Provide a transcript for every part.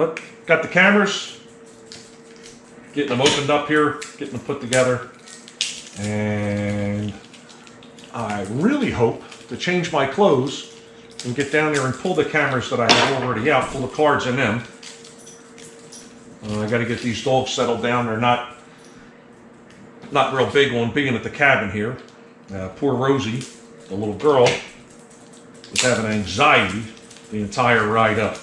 But got the cameras, getting them opened up here, getting them put together, and I really hope to change my clothes and get down there and pull the cameras that I have already out, pull the cards in them. I got to get these dogs settled down. They're not real big on being at the cabin here. Poor Rosie, the little girl, was having anxiety the entire ride up.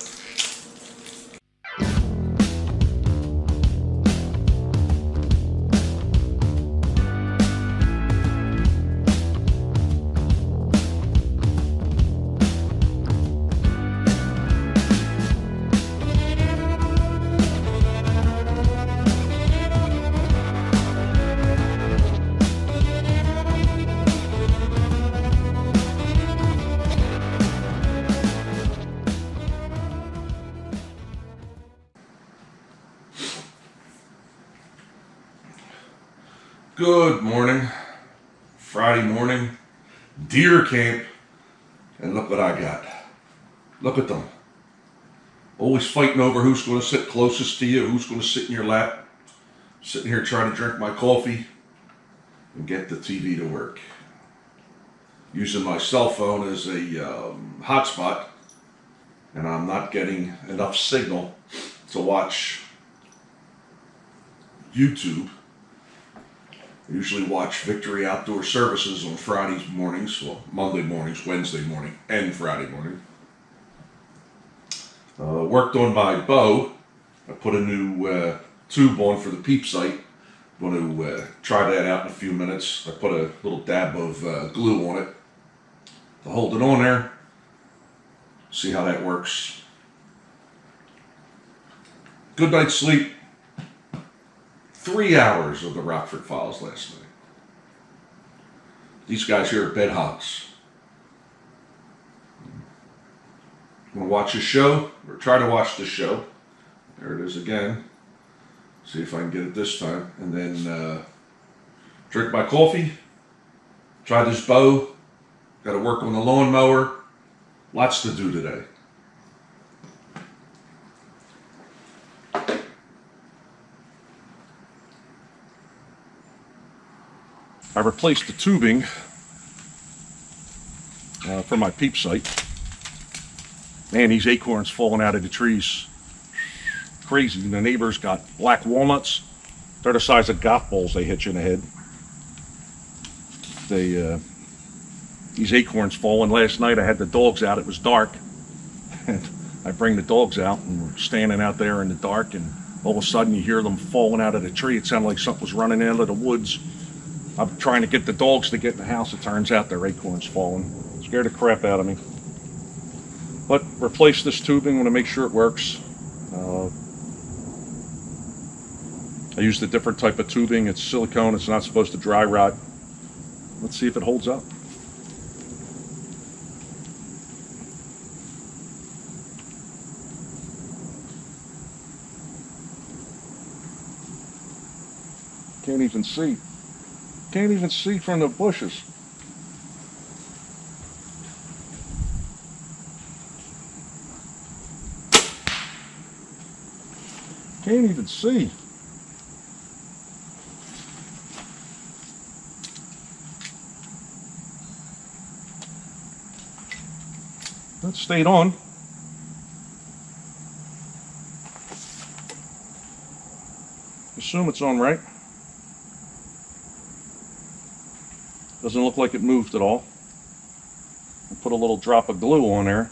Good morning, Friday morning, deer camp, and look what I got. Look at them. Always fighting over who's going to sit closest to you, who's going to sit in your lap. Sitting here trying to drink my coffee and get the TV to work. Using my cell phone as a hotspot, and I'm not getting enough signal to watch YouTube. I usually watch Victory Outdoor Services on Fridays mornings, well, Monday mornings, Wednesday morning, and Friday morning. Worked on my bow. I put a new tube on for the peep sight. I'm going to try that out in a few minutes. I put a little dab of glue on it to hold it on there. See how that works. Good night's sleep. 3 hours of the Rockford Files last night. These guys here are bed hogs. I'm going to watch a show, or try to watch the show. There it is again. See if I can get it this time. And then drink my coffee. Try this bow. Got to work on the lawnmower. Lots to do today. I replaced the tubing for my peep sight. Man, these acorns falling out of the trees. Crazy. The neighbors got black walnuts. They're the size of golf balls they hit you in the head. These acorns falling last night. I had the dogs out. It was dark. And I bring the dogs out and we're standing out there in the dark, and all of a sudden you hear them falling out of the tree. It sounded like something was running out of the woods. I'm trying to get the dogs to get in the house. It turns out their acorns falling. Scared the crap out of me. But replace this tubing. I want to make sure it works. I used a different type of tubing. It's silicone. It's not supposed to dry rot. Let's see if it holds up. Can't even see. Can't even see from the bushes. Can't even see. That stayed on. Assume it's on right. Doesn't look like it moved at all. I put a little drop of glue on there.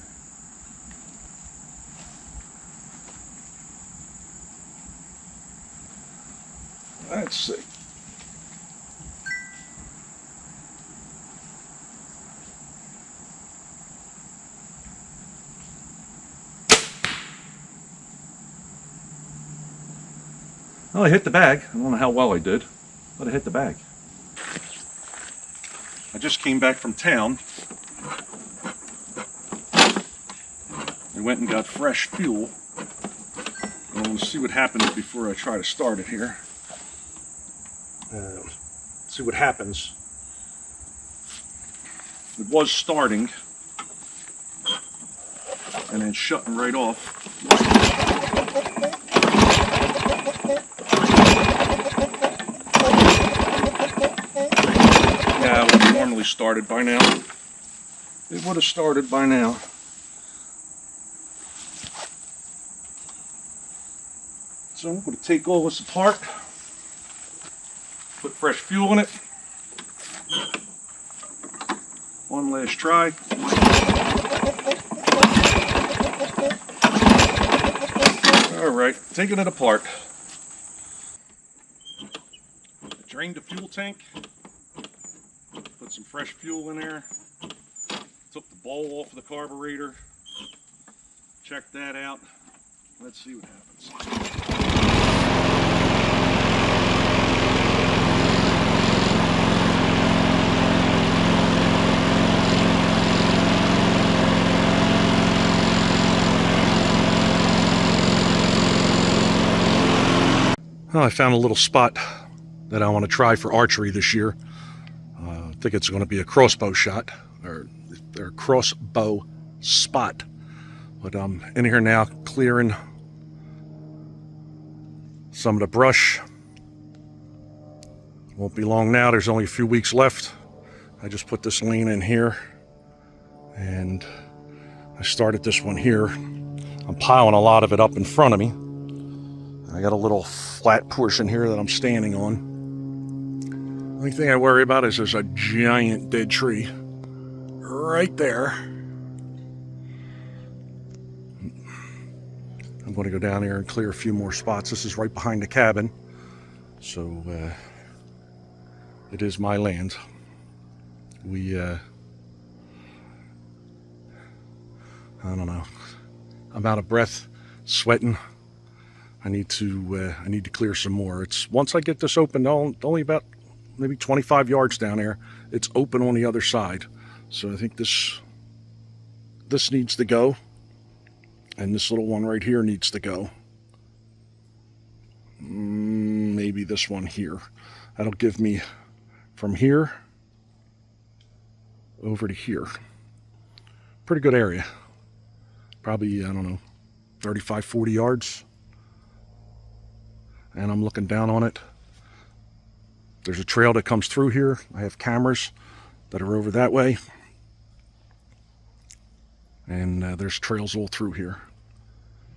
Let's see. Well, I hit the bag. I don't know how well I did, but I hit the bag. I just came back from town. I went and got fresh fuel. I want to see what happens before I try to start it here. See what happens. It was starting and then shutting right off. normally started by now. It would have started by now. So I'm going to take all this apart, put fresh fuel in it. One last try. All right, taking it apart. Drained the fuel tank, put some fresh fuel in there, took the bowl off of the carburetor, checked that out. Let's see what happens. Well, I found a little spot that I want to try for archery this year. I think it's going to be a crossbow shot, or crossbow spot. But I'm in here now clearing some of the brush. Won't be long now, there's only a few weeks left. I just put this lane in here, and I started this one here. I'm piling a lot of it up in front of me. I got a little flat portion here that I'm standing on. The only thing I worry about is there's a giant dead tree right there. I'm going to go down there and clear a few more spots. This is right behind the cabin, so it is my land. I don't know. I'm out of breath, sweating. I need to clear some more. It's once I get this open, only about maybe 25 yards down there. It's open on the other side, so I think this needs to go, and this little one right here needs to go. Maybe this one here. That'll give me from here over to here. Pretty good area. Probably, I don't know, 35, 40 yards. And I'm looking down on it. There's a trail that comes through here. I have cameras that are over that way. And there's trails all through here.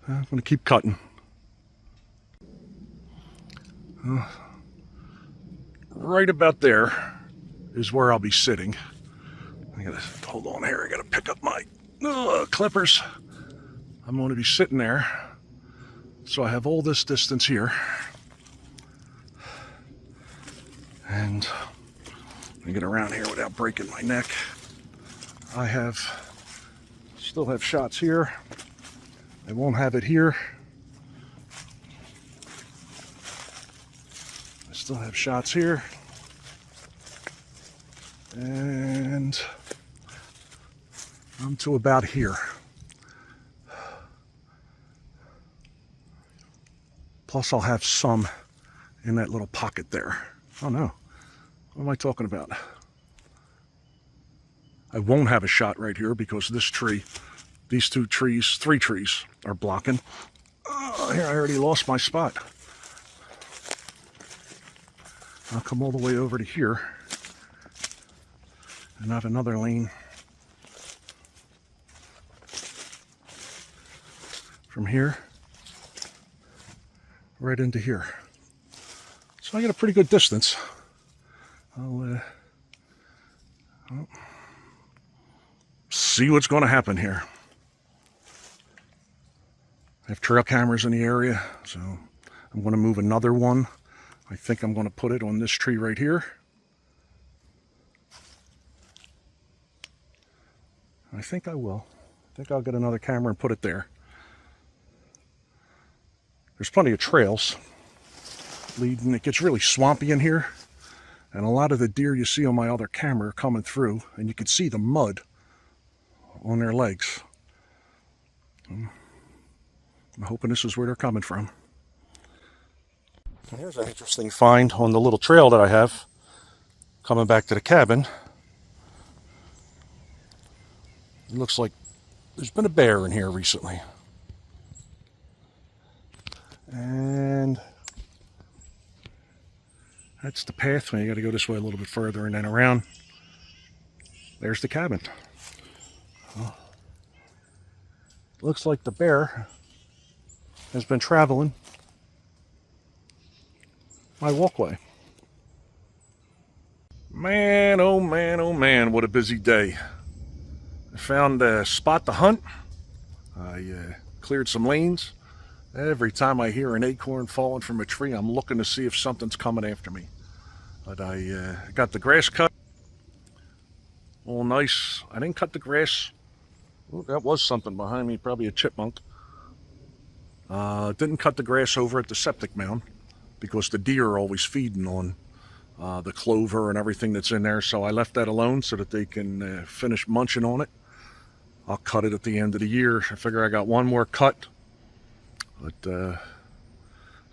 I'm going to keep cutting. Right about there is where I'll be sitting. I gotta hold on here. I gotta pick up my clippers. I'm going to be sitting there. So I have all this distance here. And I get around here without breaking my neck. I still have shots here. I won't have it here. I still have shots here. And I'm to about here. Plus I'll have some in that little pocket there. Oh no, what am I talking about? I won't have a shot right here because this tree, these three trees are blocking. Oh, here I already lost my spot. I'll come all the way over to here and have another lane from here right into here. So I got a pretty good distance. I'll see what's going to happen here. I have trail cameras in the area, so I'm going to move another one. I think I'm going to put it on this tree right here. I think I will. I think I'll get another camera and put it there. There's plenty of trails leading. It gets really swampy in here, and a lot of the deer you see on my other camera are coming through, and you can see the mud on their legs. I'm hoping this is where they're coming from. And here's an interesting find on the little trail that I have coming back to the cabin. It looks like there's been a bear in here recently. And that's the pathway. You got to go this way a little bit further and then around. there's the cabin. Looks like the bear has been traveling my walkway. Man, oh man, what a busy day. I found a spot to hunt. I cleared some lanes. Every time I hear an acorn falling from a tree, I'm looking to see if something's coming after me. But I got the grass cut. All nice. I didn't cut the grass. Ooh, that was something behind me, probably a chipmunk. Didn't cut the grass over at the septic mound because the deer are always feeding on the clover and everything that's in there. So I left that alone so that they can finish munching on it. I'll cut it at the end of the year. I figure I got one more cut. But I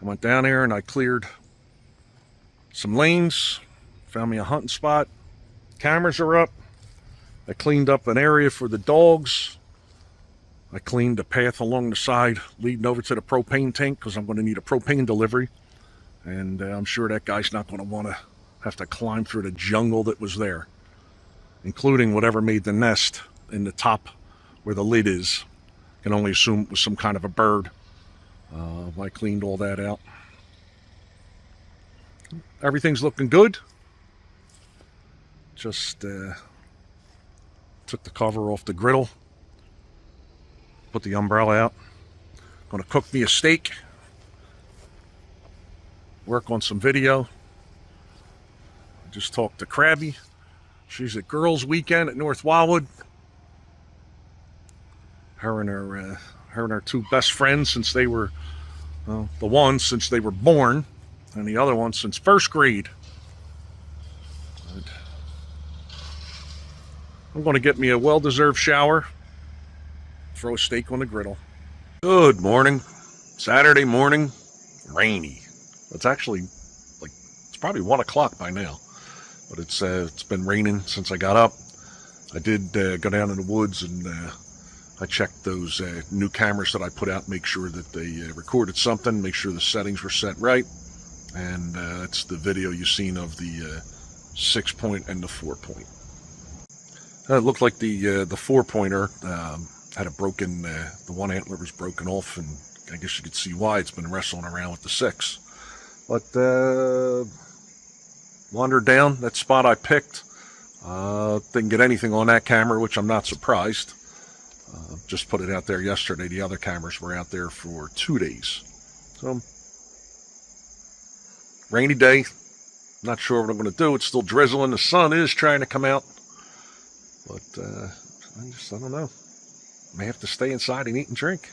went down there and I cleared some lanes, found me a hunting spot. Cameras are up. I cleaned up an area for the dogs. I cleaned the path along the side leading over to the propane tank because I'm going to need a propane delivery. And I'm sure that guy's not going to want to have to climb through the jungle that was there, including whatever made the nest in the top where the lid is. Can only assume it was some kind of a bird. I cleaned all that out. Everything's looking good. Just took the cover off the griddle. Put the umbrella out. Gonna cook me a steak. Work on some video. I just talked to Crabby. She's at Girls Weekend at North Wildwood. Her and her two best friends since they were, well, the one since they were born, and the other one since first grade. But I'm going to get me a well-deserved shower, throw a steak on the griddle. Good morning. Saturday morning, rainy. It's actually it's probably 1 o'clock by now, but it's been raining since I got up. I did go down in the woods and I checked those new cameras that I put out, make sure that they recorded something, make sure the settings were set right. And that's the video you've seen of the 6-point and the 4-point. It looked like the 4-pointer had a broken, the one antler was broken off, and I guess you could see why. It's been wrestling around with the 6. But wandered down that spot I picked. Didn't get anything on that camera, which I'm not surprised. Just put it out there yesterday. The other cameras were out there for 2 days. So, rainy day. Not sure what I'm going to do. It's still drizzling. The sun is trying to come out. But I don't know. May have to stay inside and eat and drink.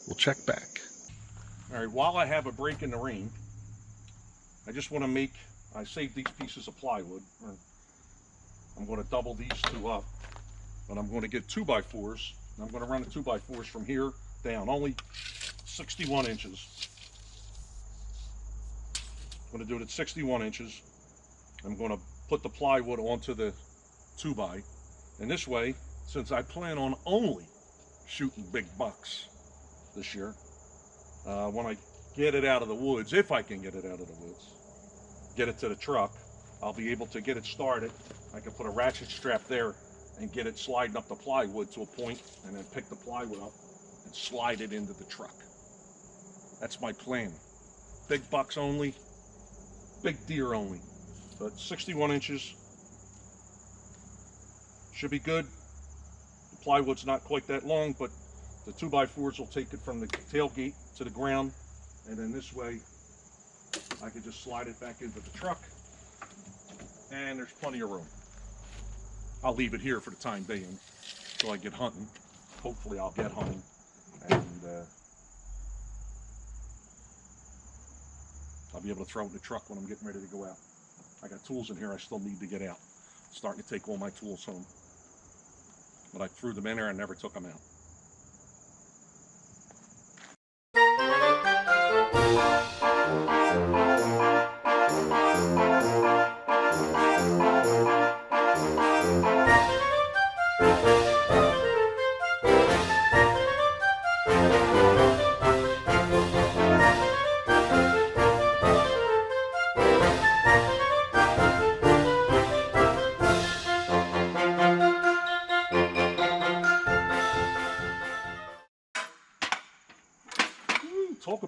We'll check back. All right, while I have a break in the rain, I just want to I saved these pieces of plywood. I'm going to double these two up. But I'm going to get 2x4s. And I'm going to run the 2x4s from here down, only 61 inches. I'm going to do it at 61 inches. I'm going to put the plywood onto the 2x. And this way, since I plan on only shooting big bucks this year, when I get it out of the woods, if I can get it out of the woods, get it to the truck, I'll be able to get it started. I can put a ratchet strap there and get it sliding up the plywood to a point, and then pick the plywood up and slide it into the truck. That's my plan. Big bucks only, big deer only. But 61 inches should be good. The plywood's not quite that long, but the 2x4s will take it from the tailgate to the ground, and then this way I can just slide it back into the truck, and there's plenty of room. I'll leave it here for the time being until I get hunting. Hopefully I'll get hunting, and I'll be able to throw it in the truck when I'm getting ready to go out. I got tools in here I still need to get out. Starting to take all my tools home. But I threw them in there and never took them out.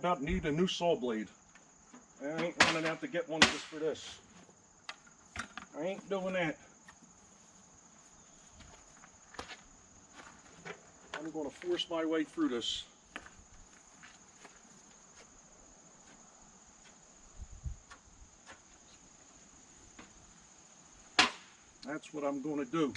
about need a new saw blade. I ain't running out to get one just for this. I ain't doing that. I'm going to force my way through this. That's what I'm going to do.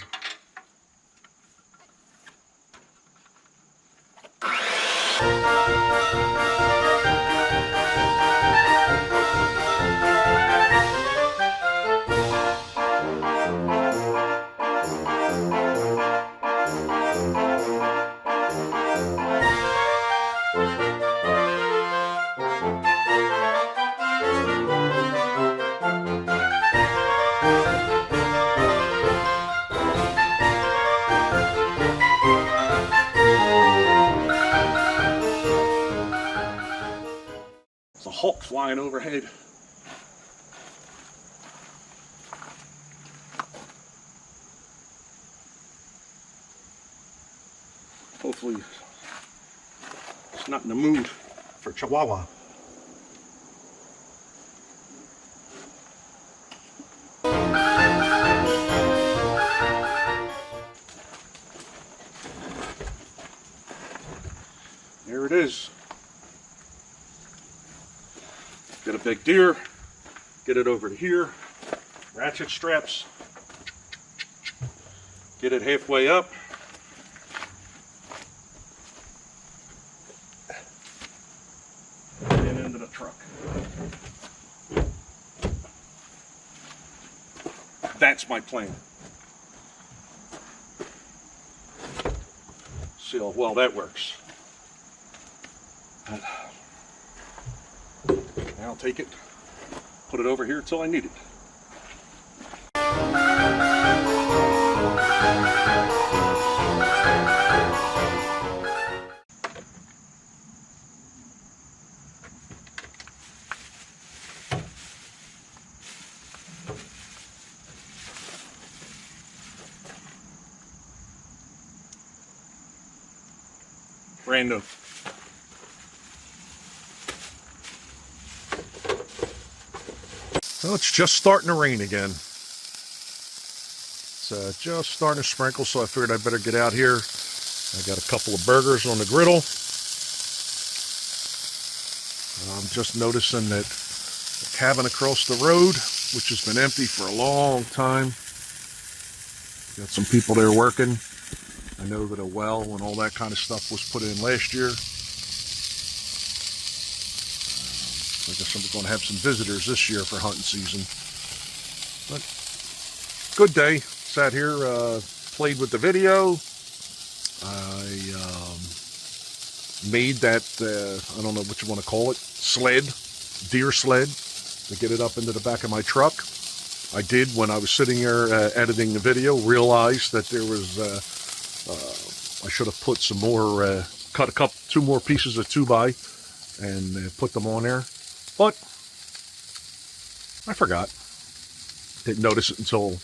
There's a hawk flying overhead. Hopefully it's not in the mood for Chihuahua. There it is. Get a big deer, get it over to here, ratchet straps, get it halfway up. And into the truck. That's my plan. See how well that works. I'll take it, put it over here until I need it. Brand new. Well, it's just starting to rain again. It's just starting to sprinkle, so I figured I'd better get out here. I got a couple of burgers on the griddle. I'm just noticing that the cabin across the road, which has been empty for a long time, got some people there working. I know that a well and all that kind of stuff was put in last year. I guess I'm going to have some visitors this year for hunting season. But good day. Sat here, played with the video. I made that, I don't know what you want to call it, sled, deer sled, to get it up into the back of my truck. I did, when I was sitting there editing the video, realize that there was, I should have put some more, cut two more pieces of 2x and put them on there. But I forgot. Didn't notice it until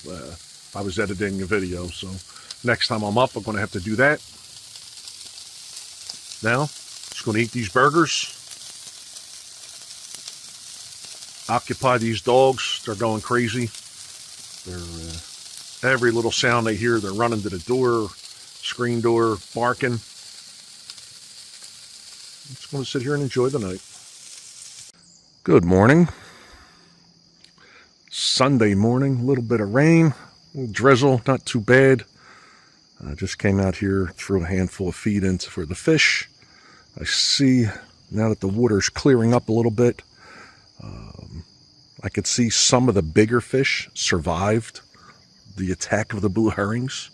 I was editing the video. So next time I'm up, I'm going to have to do that. Now, just going to eat these burgers. Occupy these dogs. They're going crazy. They're every little sound they hear, they're running to the door, screen door, barking. I'm just going to sit here and enjoy the night. Good morning. Sunday morning, a little bit of rain, a little drizzle, not too bad. I just came out here, threw a handful of feed in for the fish. I see now that the water's clearing up a little bit, I could see some of the bigger fish survived the attack of the blue herrings.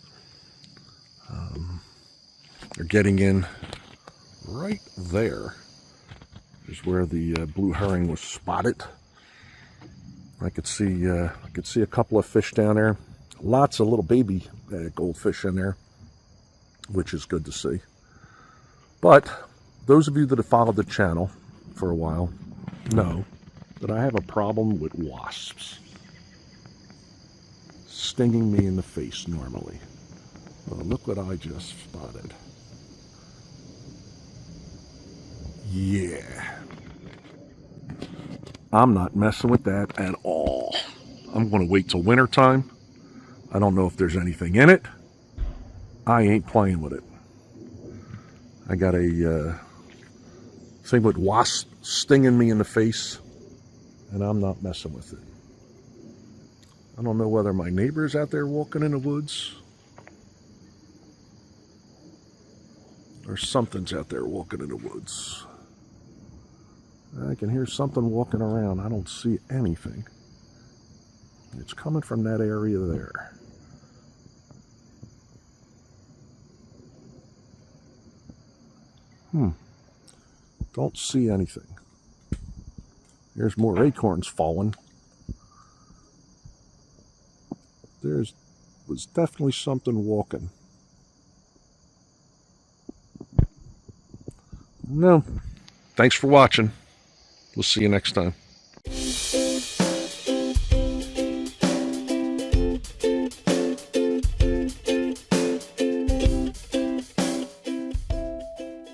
They're getting in right there. Is where the blue herring was spotted. I could see a couple of fish down there. Lots of little baby goldfish in there, which is good to see. But those of you that have followed the channel for a while know that I have a problem with wasps stinging me in the face normally. Well, look what I just spotted. Yeah. I'm not messing with that at all. I'm going to wait till winter time. I don't know if there's anything in it. I ain't playing with it. I got a thing with wasps stinging me in the face, and I'm not messing with it. I don't know whether my neighbor's out there walking in the woods or something's out there walking in the woods. I can hear something walking around. I don't see anything. It's coming from that area there. Don't see anything. There's more acorns falling. Was definitely something walking. No. Thanks for watching. We'll see you next time.